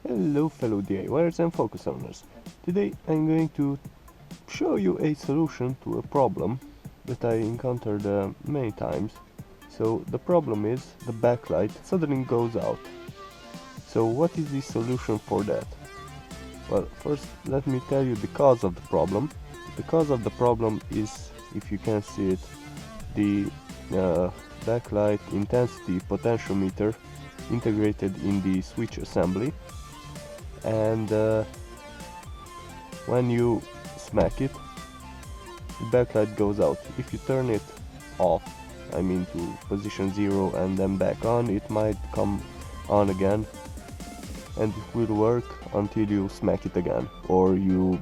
Hello fellow DIYers and focus owners. Today I'm going to show you a solution to a problem that I encountered many times. So the problem is the backlight suddenly goes out. So what is the solution for that? Well, first let me tell you the cause of the problem. The cause of the problem is, if you can see it, the backlight intensity potentiometer integrated in the switch assembly, and when you smack it, the backlight goes out. If you turn it off, I mean to position 0 and then back on, it might come on again, and it will work until you smack it again or you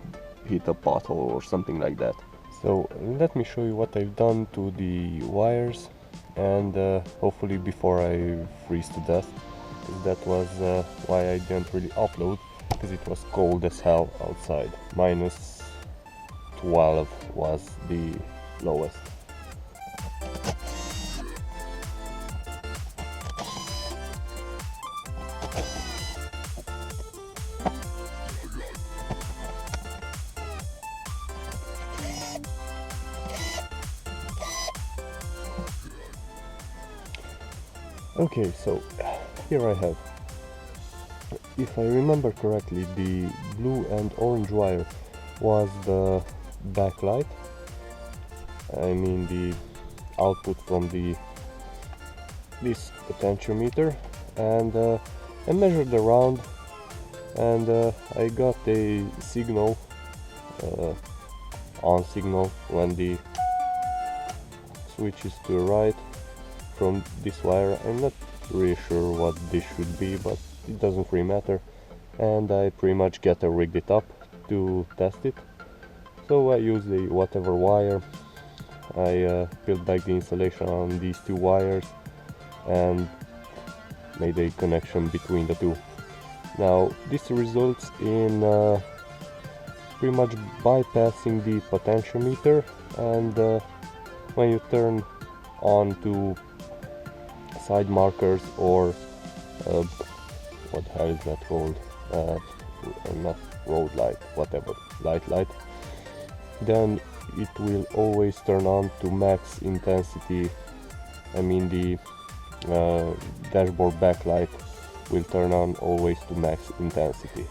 hit a pothole or something like that. So let me show you what I've done to the wires, and hopefully before I freeze to death. That was why I didn't really upload, because it was cold as hell outside. -12 was the lowest. Okay, so here I have, if I remember correctly, the blue and orange wire was the backlight. I mean the output from this potentiometer, and I measured around, and I got a signal, on signal, when the switch is to the right from this wire. I'm not really sure what this should be, but it doesn't really matter, and I pretty much rigged it up to test it. So I used a whatever wire. I peeled back the insulation on these two wires and made a connection between the two. Now this results in pretty much bypassing the potentiometer, and when you turn on to side markers, or what the hell is that called, not road light, whatever, light, then it will always turn on to max intensity. I mean the dashboard backlight will turn on always to max intensity.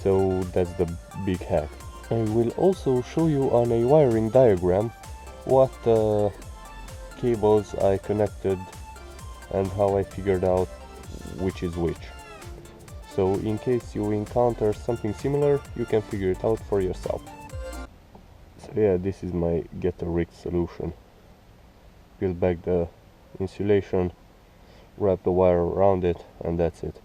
So that's the big hack. I will also show you on a wiring diagram what cables I connected and how I figured out which is which. So in case you encounter something similar, you can figure it out for yourself. So yeah, this is my GHETTO rigged solution. Peel back the insulation, wrap the wire around it, and that's it.